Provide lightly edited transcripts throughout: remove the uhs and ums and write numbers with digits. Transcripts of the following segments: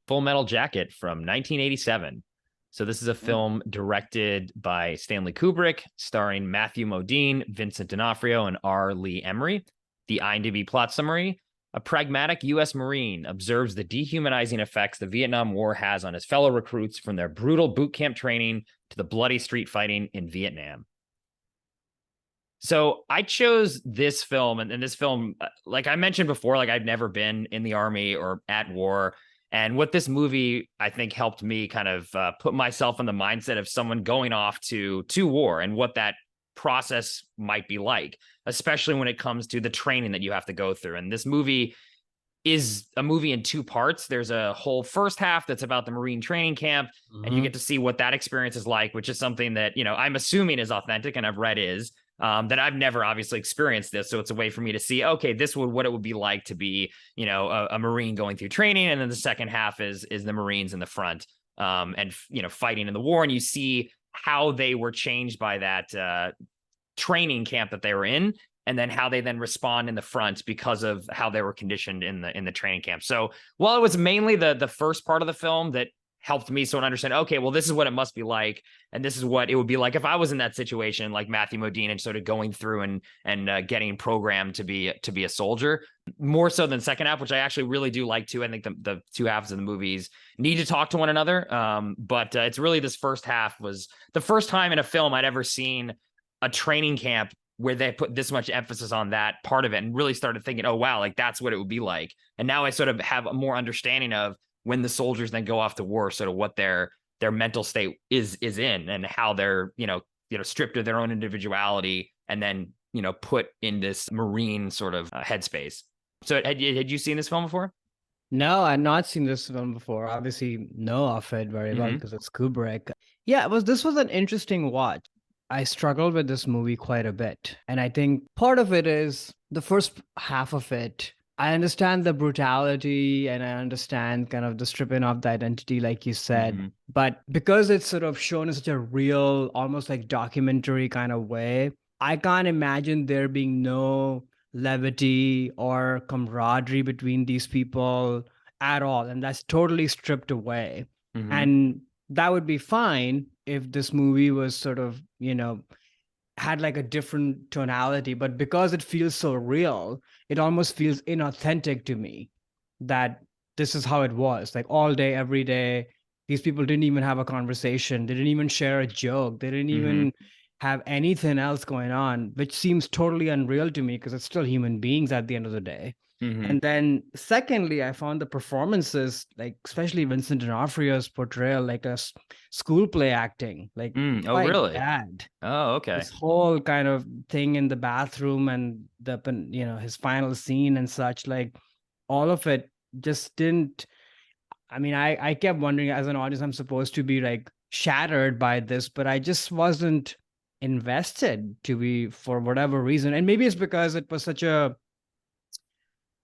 Full Metal Jacket from 1987. So this is a film directed by Stanley Kubrick, starring Matthew Modine, Vincent D'Onofrio, and R. Lee Emery. The IMDb plot summary: a pragmatic U.S. Marine observes the dehumanizing effects the Vietnam War has on his fellow recruits, from their brutal boot camp training to the bloody street fighting in Vietnam. So I chose this film, and this film, like I mentioned before, like I've never been in the army or at war. And what this movie, I think, helped me kind of put myself in the mindset of someone going off to war and what that process might be like, especially when it comes to the training that you have to go through. And this movie is a movie in two parts. There's a whole first half that's about the Marine training camp, and you get to see what that experience is like, which is something that, I'm assuming is authentic, and I've read is. That I've never obviously experienced this. So it's a way for me to see, okay, what it would be like to be, a Marine going through training. And then the second half is the Marines in the front, and, fighting in the war. And you see how they were changed by that training camp that they were in, and then how they then respond in the front because of how they were conditioned in the training camp. So while it was mainly the first part of the film that helped me sort of understand, okay, well, this is what it must be like, and this is what it would be like if I was in that situation, like Matthew Modine, and sort of going through and getting programmed to be a soldier, more so than second half, which I actually really do like too. I think the two halves of the movies need to talk to one another, but it's really this first half was the first time in a film I'd ever seen a training camp where they put this much emphasis on that part of it, and really started thinking, oh wow, like that's what it would be like. And now I sort of have a more understanding of when the soldiers then go off to war, sort of what their mental state is in, and how they're, stripped of their own individuality, and then, put in this Marine sort of headspace. So had you seen this film before? No, I've not seen this film before. Obviously know of it very well because it's Kubrick. Yeah, this was an interesting watch. I struggled with this movie quite a bit. And I think part of it is the first half of it. I understand the brutality, and I understand kind of the stripping of the identity, like you said. But because it's sort of shown in such a real, almost like documentary kind of way, I can't imagine there being no levity or camaraderie between these people at all. And that's totally stripped away. And that would be fine if this movie was sort of, had like a different tonality, but because it feels so real, it almost feels inauthentic to me that this is how it was, like all day, every day. These people didn't even have a conversation. They didn't even share a joke. They didn't even have anything else going on, which seems totally unreal to me because it's still human beings at the end of the day. And then secondly, I found the performances, like especially Vincent D'Onofrio's portrayal, like a school play acting, like Oh, really? bad. Oh, okay. This whole kind of thing in the bathroom and his final scene and such, like all of it just didn't. I mean, I kept wondering as an audience, I'm supposed to be like shattered by this, but I just wasn't invested to be, for whatever reason. And maybe it's because it was such a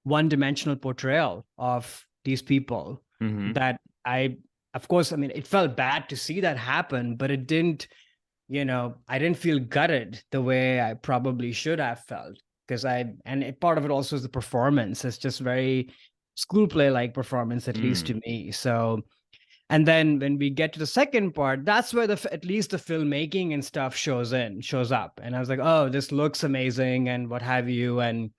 one-dimensional portrayal of these people that of course, I mean, it felt bad to see that happen, but it didn't, I didn't feel gutted the way I probably should have felt, because part of it also is the performance. It's just very school play like performance, at least to me. So, and then when we get to the second part, that's where at least the filmmaking and stuff shows up. And I was like, oh, this looks amazing and what have you. And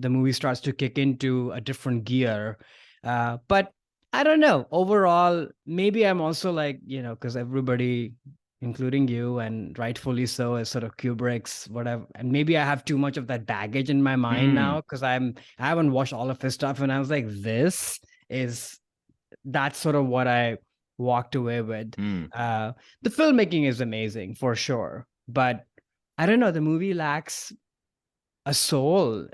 the movie starts to kick into a different gear. But I don't know. Overall, maybe I'm also like, because everybody, including you, and rightfully so, is sort of Kubrick's whatever. And maybe I have too much of that baggage in my mind now, because I haven't watched all of his stuff. And I was like, that's sort of what I walked away with. The filmmaking is amazing for sure. But I don't know, the movie lacks a soul,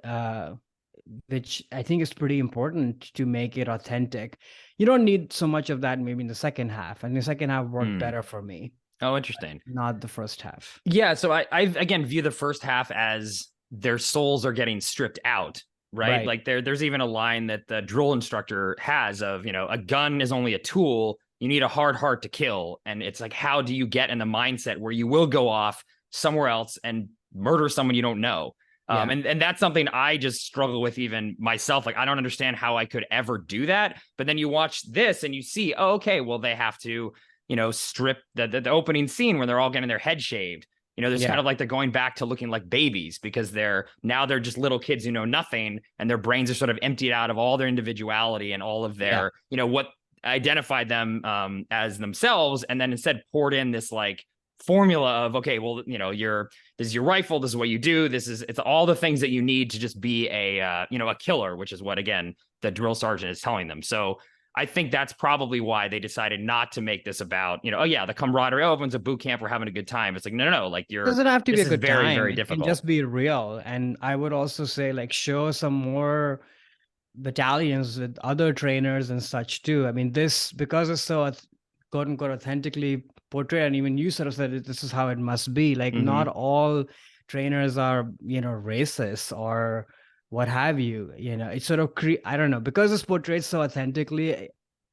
which I think is pretty important to make it authentic. You don't need so much of that maybe in the second half, and the second half worked better for me. Oh, interesting. Not the first half. Yeah, so I again view the first half as their souls are getting stripped out, right? Like there's even a line that the drill instructor has of, a gun is only a tool. You need a hard heart to kill. And it's like, how do you get in the mindset where you will go off somewhere else and murder someone you don't know? Yeah. And that's something I just struggle with even myself. Like, I don't understand how I could ever do that. But then you watch this and you see, oh, okay, well, they have to, strip the opening scene where they're all getting their head shaved. There's kind Yeah. of like they're going back to looking like babies because they're just little kids who know nothing, and their brains are sort of emptied out of all their individuality and all of Yeah. their, what identified them as themselves, and then instead poured in this like formula of, okay, well, this is your rifle, this is what you do, it's all the things that you need to just be a killer, which is what, again, the drill sergeant is telling them. So I think that's probably why they decided not to make this about, oh yeah, the camaraderie, oh, everyone's at boot camp, we're having a good time. It's like, no, like Doesn't have to be this a is good very, time. very It can difficult. just be real. And I would also say, like, show some more battalions with other trainers and such too. I mean, this, because it's so quote unquote authentically portrayed, and even you sort of said this is how it must be. Like, Mm-hmm. not all trainers are, racist or what have you. It's sort of I don't know, because it's portrayed so authentically.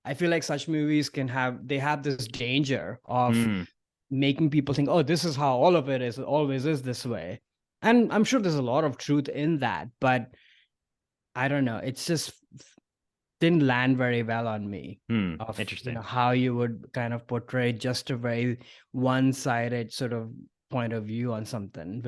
I feel like such movies they have this danger of Mm, making people think, oh, this is how all of it is, it always is this way. And I'm sure there's a lot of truth in that, but I don't know. It's just didn't land very well on me of, interesting. how you would kind of portray just a very one-sided sort of point of view on something,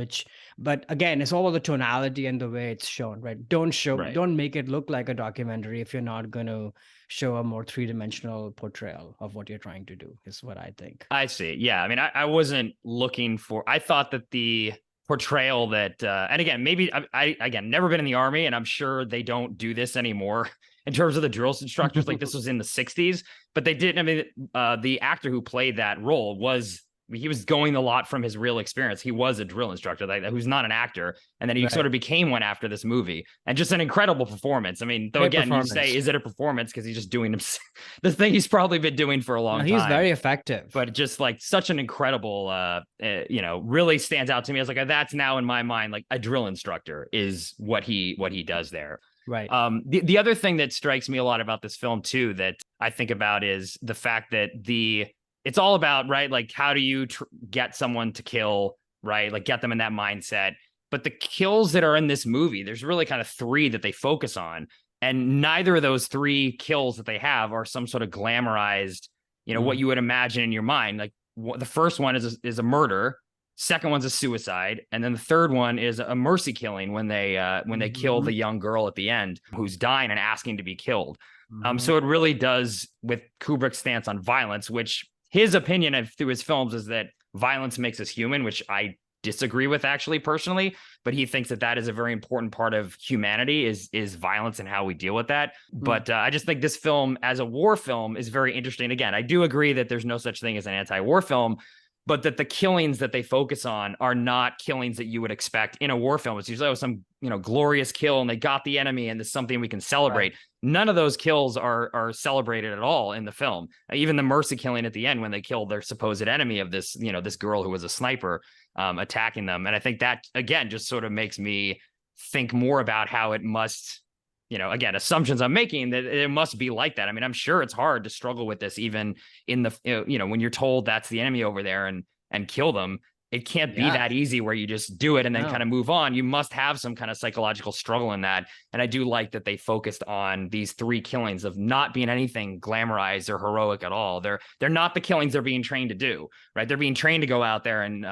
but again, it's all about the tonality and the way it's shown, right? Right. Don't make it look like a documentary if you're not going to show a more three-dimensional portrayal of what you're trying to do, is what I think. I see. Yeah. I mean, I wasn't looking for, I thought that the portrayal that, and again, maybe again, never been in the army, and I'm sure they don't do this anymore in terms of the drill instructors. Like, this was in the 60s, but they didn't. I mean, the actor who played that role he was going a lot from his real experience. He was a drill instructor, who's not an actor. And then he sort Right. of became one after this movie, and just an incredible performance. I mean, though, Great again, you say, performance. is it a performance? Because he's just doing the thing he's probably been doing for a No, long he's time. very effective. But just like such an incredible, really stands out to me as like, that's now in my mind, like a drill instructor is what he does there. Right. The other thing that strikes me a lot about this film too, that I think about, is the fact that it's all about, right, like, how do you get someone to kill, right, like get them in that mindset. But the kills that are in this movie, there's really kind of three that they focus on, and neither of those three kills that they have are some sort of glamorized, what you would imagine in your mind. Like, the first one is a murder, second one's a suicide, and then the third one is a mercy killing when they kill the young girl at the end who's dying and asking to be killed. So it really does, with Kubrick's stance on violence, which his opinion through his films is that violence makes us human, which I disagree with, actually, personally. But he thinks that is a very important part of humanity, is violence and how we deal with that. But I just think this film, as a war film, is very interesting. Again, I do agree that there's no such thing as an anti-war film, but that the killings that they focus on are not killings that you would expect in a war film. It's usually some glorious kill, and they got the enemy, and it's something we can celebrate. Right. None of those kills are celebrated at all in the film. Even the mercy killing at the end, when they kill their supposed enemy of this this girl who was a sniper, attacking them. And I think that, again, just sort of makes me think more about how it must, again, assumptions I'm making, that it must be like that. I mean, I'm sure it's hard to struggle with this, even in the, when you're told that's the enemy over there, and kill them. It can't be that easy where you just do it and then kind of move on. You must have some kind of psychological struggle in that. And I do like that they focused on these three killings of not being anything glamorized or heroic at all. They're not the killings they're being trained to do, right? They're being trained to go out there and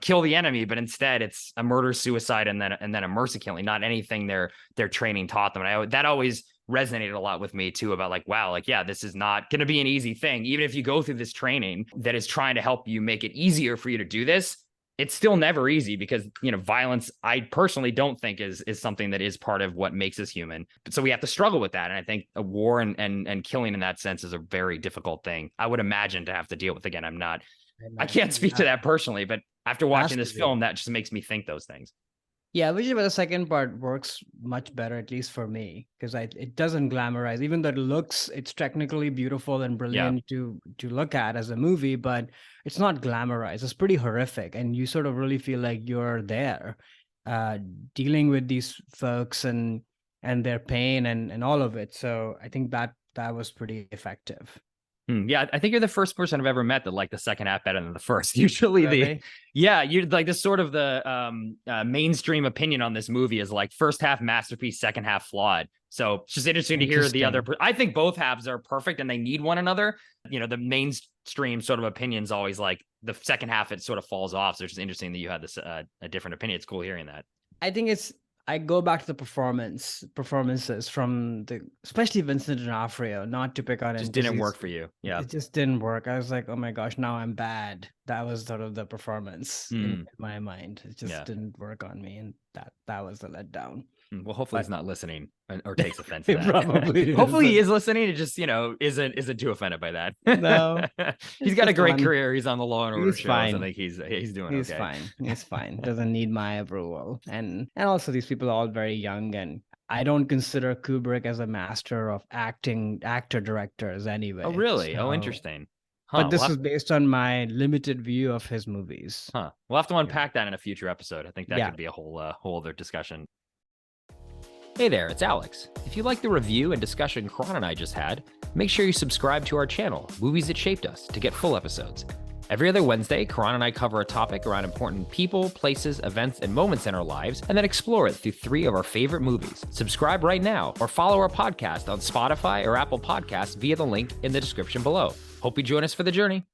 kill the enemy, but instead it's a murder, suicide, and then a mercy killing, not anything their training taught them. And that always resonated a lot with me too, about like, wow, like, yeah, this is not going to be an easy thing. Even if you go through this training that is trying to help you make it easier for you to do this, it's still never easy, because, violence, I personally don't think is something that is part of what makes us human. So we have to struggle with that. And I think a war and killing in that sense is a very difficult thing, I would imagine, to have to deal with. Again, I can't speak to that personally, but after watching this film, that just makes me think those things. Yeah, which is where the second part works much better, at least for me, because it doesn't glamorize. Even though it's technically beautiful and brilliant to look at as a movie, but it's not glamorized. It's pretty horrific, and you sort of really feel like you're there, dealing with these folks and their pain and all of it. So I think that was pretty effective. Yeah, I think you're the first person I've ever met that liked the second half better than the first. Usually Really? you're like this sort of the mainstream opinion on this movie is like first half masterpiece, second half flawed. So it's just interesting to hear the other. I think both halves are perfect and they need one another. You know, the mainstream sort of opinion's always like the second half, it sort of falls off. So it's just interesting that you had this a different opinion. It's cool hearing that. I think I go back to the performances from especially Vincent D'Onofrio, not to pick on him. Just didn't work for you. Yeah. It just didn't work. I was like, oh my gosh, now I'm bad. That was sort of the performance in my mind. It just didn't work on me. And that was the letdown. Well, hopefully he's not listening or takes offense to that. Probably hopefully he is listening. It just, isn't too offended by that. No. He's got a great career. He's on the Law and Order shows. Fine. I think he's doing he's okay. Fine. He's fine. Doesn't need my approval. And also these people are all very young, and I don't consider Kubrick as a master of actor directors anyway. Oh, really? So... interesting. Huh, but this is based on my limited view of his movies. Huh. We'll have to unpack that in a future episode. I think that could be a whole other discussion. Hey there, it's Alex. If you like the review and discussion Karan and I just had, make sure you subscribe to our channel, Movies That Shaped Us, to get full episodes. Every other Wednesday, Karan and I cover a topic around important people, places, events, and moments in our lives, and then explore it through 3 of our favorite movies. Subscribe right now, or follow our podcast on Spotify or Apple Podcasts via the link in the description below. Hope you join us for the journey.